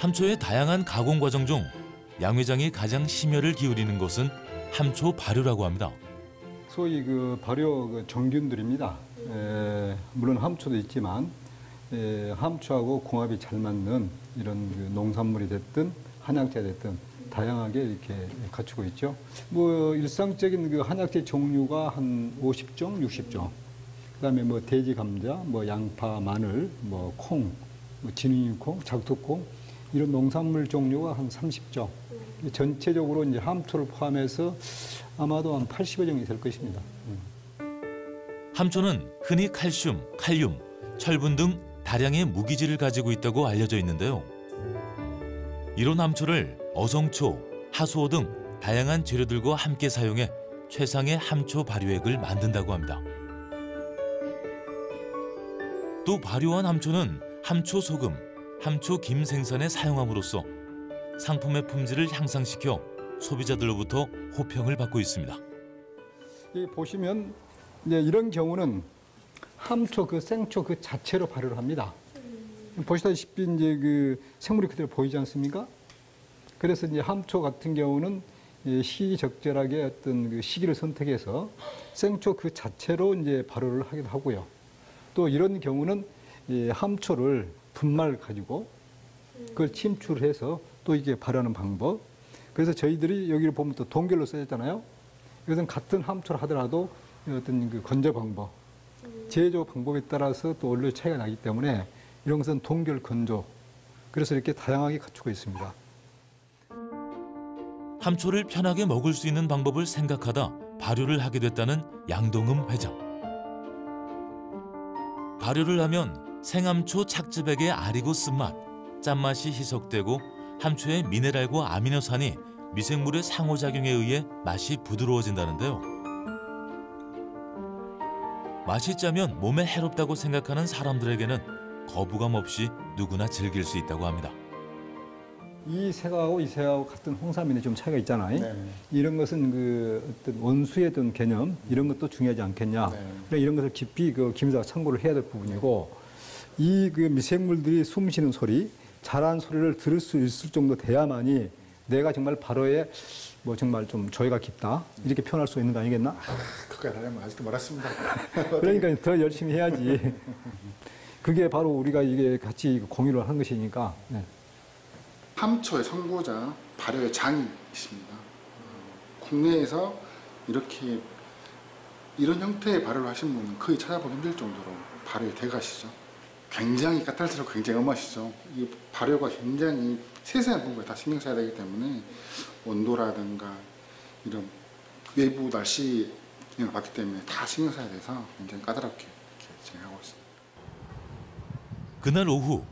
함초의 다양한 가공 과정 중 양 회장이 가장 심혈을 기울이는 것은 함초 발효라고 합니다. 소위 그 발효 그 정균들입니다. 물론 함초도 있지만 함초하고 궁합이 잘 맞는 이런 그 농산물이 됐든 한약재 됐든 다양하게 이렇게 갖추고 있죠. 뭐 일상적인 그 한약재 종류가 한 50종, 60종. 그다음에 뭐 돼지 감자, 뭐 양파, 마늘, 뭐 콩, 뭐 진위콩, 작두콩 이런 농산물 종류가 한 30종. 전체적으로 이제 함초를 포함해서 아마도 한 80여 종이 될 것입니다. 함초는 흔히 칼슘, 칼륨, 철분 등 다량의 무기질을 가지고 있다고 알려져 있는데요. 이런 함초를 어성초, 하수오 등 다양한 재료들과 함께 사용해 최상의 함초 발효액을 만든다고 합니다. 또 발효한 함초는 함초 소금, 함초 김 생산에 사용함으로써 상품의 품질을 향상시켜 소비자들로부터 호평을 받고 있습니다. 이 보시면 이제 이런 경우는 함초 그 생초 그 자체로 발효를 합니다. 보시다시피 이제 그 생물이 그대로 보이지 않습니까? 그래서 이제 함초 같은 경우는 시기적절하게 어떤 그 시기를 선택해서 생초 그 자체로 이제 발효를 하기도 하고요. 또 이런 경우는 이 함초를 분말 가지고 그걸 침출해서 또 이게 발효하는 방법. 그래서 저희들이 여기를 보면 또 동결로 써있잖아요. 이것은 같은 함초를 하더라도 어떤 그 건조 방법, 제조 방법에 따라서 또 원료 차이가 나기 때문에 이런 것은 동결 건조. 그래서 이렇게 다양하게 갖추고 있습니다. 함초를 편하게 먹을 수 있는 방법을 생각하다 발효를 하게 됐다는 양동흠 회장. 발효를 하면 생함초 착즙액의 아리고 쓴맛, 짠맛이 희석되고 함초의 미네랄과 아미노산이 미생물의 상호작용에 의해 맛이 부드러워진다는데요. 맛이 짜면 몸에 해롭다고 생각하는 사람들에게는 거부감 없이 누구나 즐길 수 있다고 합니다. 이 색하고 이 색하고 같은 홍삼인데 좀 차이가 있잖아요. 네. 이런 것은 그 어떤 원수의 어떤 개념 이런 것도 중요하지 않겠냐. 네. 그러니까 이런 것을 깊이 그 김사가 참고를 해야 될 부분이고 이 그 미생물들이 숨쉬는 소리, 잘한 소리를 들을 수 있을 정도 돼야만이 내가 정말 발효에 뭐 정말 좀 조예가 깊다 이렇게 표현할 수 있는 거 아니겠나? 그거 하려면 아직도 멀었습니다. 그러니까 더 열심히 해야지. 그게 바로 우리가 이게 같이 공유를 하는 것이니까. 네. 함초의 선구자 발효의 장이 있습니다. 국내에서 이렇게 이런 형태의 발효를 하신 분은 거의 찾아보기 힘들 정도로 발효의 대가시죠. 굉장히 까탈스럽고 굉장히 엄하시죠. 이 발효가 굉장히 세세한 부분에 다 신경 써야 되기 때문에 온도라든가 이런 외부 날씨 영향을 받기 때문에 다 신경 써야 돼서 굉장히 까다롭게 이렇게 진행하고 있습니다. 그날 오후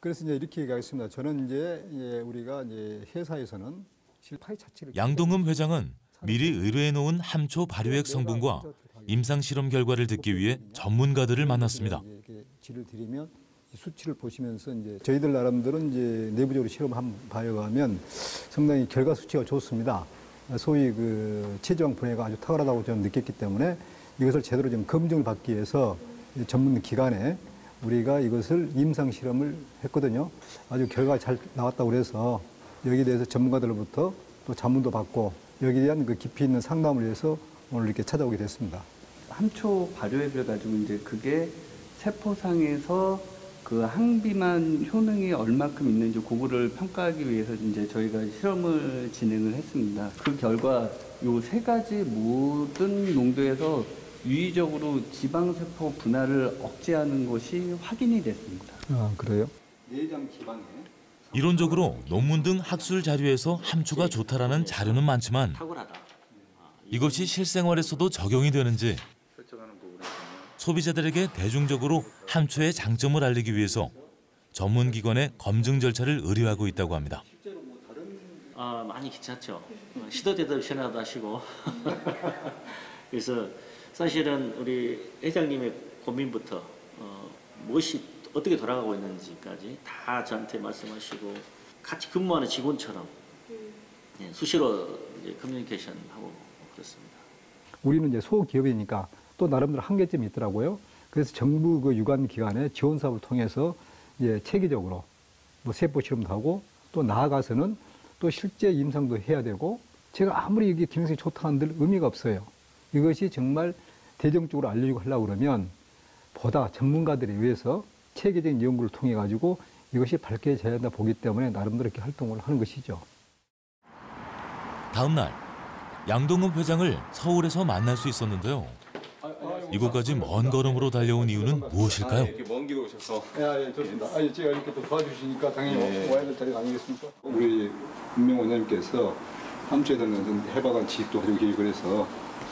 그래서 이제 이렇게 얘기하겠습니다. 저는 이제 우리가 이제 회사에서는 실파이 자체를 양동흠 회장은 미리 의뢰해 놓은 함초 발효액 성분과 임상 실험 결과를 듣기 위해 전문가들을 만났습니다. 이렇게 지를 드리면 수치를 보시면서 이제 저희들 나름대로 이제 내부적으로 실험한 바에 의하면 상당히 결과 수치가 좋습니다. 소위 그 체지방 분해가 아주 탁월하다고 저는 느꼈기 때문에 이것을 제대로 좀 검증을 받기 위해서 전문 기관에 우리가 이것을 임상 실험을 했거든요. 아주 결과가 잘 나왔다고 그래서 여기에 대해서 전문가들로부터 또 자문도 받고 여기에 대한 그 깊이 있는 상담을 위해서 오늘 이렇게 찾아오게 됐습니다. 함초 발효액을 가지고 이제 그게 세포상에서 그 항비만 효능이 얼마큼 있는지 그거를 평가하기 위해서 이제 저희가 실험을 진행을 했습니다. 그 결과 요 세 가지 모든 농도에서 유의적으로 지방세포 분할을 억제하는 것이 확인이 됐습니다. 아, 그래요? 내장 기반에 이론적으로 논문 등 학술 자료에서 함초가 좋다라는 자료는 많지만 이것이 실생활에서도 적용이 되는지 소비자들에게 대중적으로 함초의 장점을 알리기 위해서 전문기관의 검증 절차를 의뢰하고 있다고 합니다. 많이 귀찮죠. 시도 때도 전화도 하시고 그래서 사실은 우리 회장님의 고민부터 무엇이 어떻게 돌아가고 있는지까지 다 저한테 말씀하시고 같이 근무하는 직원처럼 수시로 이제 커뮤니케이션 하고 그렇습니다. 우리는 이제 소기업이니까 또 나름대로 한계점이 있더라고요. 그래서 정부 그 유관 기관의 지원 사업을 통해서 이제 체계적으로 뭐 세포 실험도 하고 또 나아가서는 또 실제 임상도 해야 되고 제가 아무리 이게 기능성이 좋다 한들 의미가 없어요. 이것이 정말 대중적으로 알려주고 하려고 그러면 보다 전문가들에 의해서 체계적인 연구를 통해 가지고 이것이 밝혀져야 한다 보기 때문에 나름대로 이렇게 활동을 하는 것이죠. 다음 날 양동근 회장을 서울에서 만날 수 있었는데요. 이곳까지 먼 걸음으로 달려온 이유는 무엇일까요? 이렇게 먼 길 오셔서. 예, 좋습니다. 제가 이렇게 또 도와주시니까 당연히 와야 될 자리가 아니겠습니까? 우리 문명 원장님께서 함초에 대한 해박한 지식도 가지고 계시고 그래서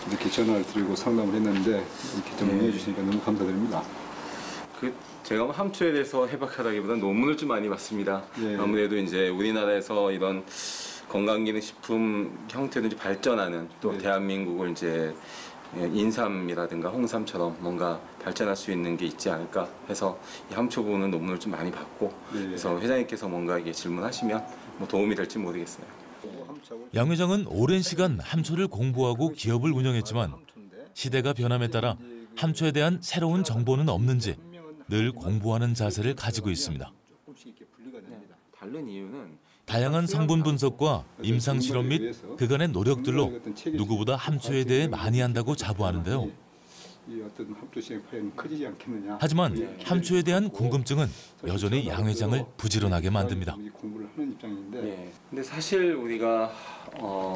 이렇게 전화를 드리고 상담을 했는데 이렇게 좀 응해 주시니까 너무 감사드립니다. 제가 함초에 대해서 해박하다기보다는 논문을 좀 많이 봤습니다. 예. 아무래도 이제 우리나라에서 이런 건강기능식품 형태로 이제 발전하는 또 네. 대한민국을 이제 인삼이라든가 홍삼처럼 뭔가 발전할 수 있는 게 있지 않을까 해서 이 함초 부분은 논문을 좀 많이 봤고 네. 그래서 회장님께서 뭔가 이게 질문하시면 뭐 도움이 될지 모르겠어요. 양 회장은 오랜 시간 함초를 공부하고 기업을 운영했지만 시대가 변함에 따라 함초에 대한 새로운 정보는 없는지 늘 공부하는 자세를 가지고 있습니다. 다른 이유는 다양한 성분 분석과 임상 실험 및 그간의 노력들로 누구보다 함초에 대해 많이 안다고 자부하는데요. 이 어떤 합조 시행 파열은 커지지 않겠느냐. 하지만 함초에 대한 궁금증은 여전히 양 회장을 부지런하게 만듭니다. 공부를 하는 입장인데 네. 근데 사실 우리가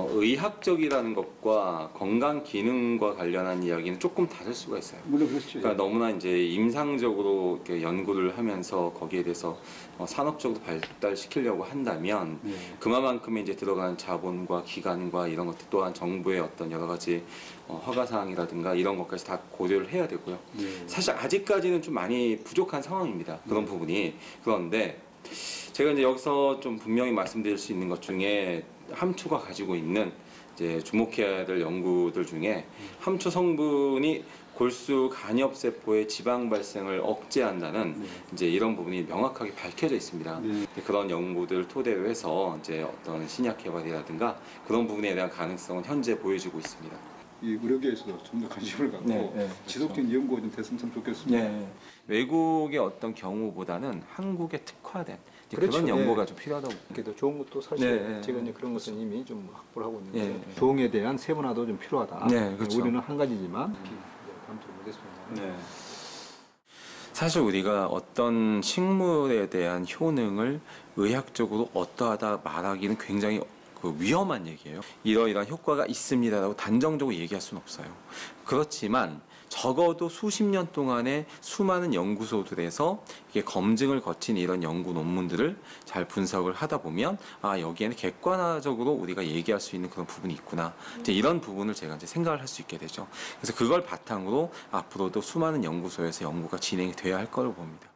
의학적이라는 것과 건강 기능과 관련한 이야기는 조금 다를 수가 있어요. 물론 그렇죠. 그러니까 너무나 이제 임상적으로 이렇게 연구를 하면서 거기에 대해서 산업적으로 발달시키려고 한다면 네. 그만큼의 이제 들어가는 자본과 기간과 이런 것들 또한 정부의 어떤 여러 가지 허가 사항이라든가 이런 것까지 다 고려를 해야 되고요. 네. 사실 아직까지는 좀 많이 부족한 상황입니다. 그런 부분이. 그런데 제가 이제 여기서 좀 분명히 말씀드릴 수 있는 것 중에 함초가 가지고 있는 이제 주목해야 될 연구들 중에 함초 성분이 골수 간엽 세포의 지방 발생을 억제한다는 이제 이런 부분이 명확하게 밝혀져 있습니다. 네. 그런 연구들을 토대로 해서 이제 어떤 신약 개발이라든가 그런 부분에 대한 가능성은 현재 보여지고 있습니다. 이 의료계에서도 좀 더 관심을 갖고 지속적인 연구가 좀 됐으면 참 좋겠습니다. 외국의 어떤 경우보다는 한국에 특화된 이제 그렇죠. 그런 연구가 좀 필요하다고. 그래도 좋은 것도 사실 제가 이제 그런 것은 이미 좀 확보를 하고 있는데 조응에 대한 세분화도 좀 필요하다. 네, 그렇죠. 우리는 한 가지지만 감출 못했습니다. 네. 사실 우리가 어떤 식물에 대한 효능을 의학적으로 어떠하다 말하기는 굉장히 위험한 얘기예요. 이러이러한 효과가 있습니다라고 단정적으로 얘기할 수는 없어요. 그렇지만 적어도 수십 년 동안의 수많은 연구소들에서 이게 검증을 거친 이런 연구 논문들을 잘 분석을 하다 보면 여기에는 객관화적으로 우리가 얘기할 수 있는 그런 부분이 있구나. 이제 이런 부분을 제가 이제 생각을 할 수 있게 되죠. 그래서 그걸 바탕으로 앞으로도 수많은 연구소에서 연구가 진행이 돼야 할 거로 봅니다.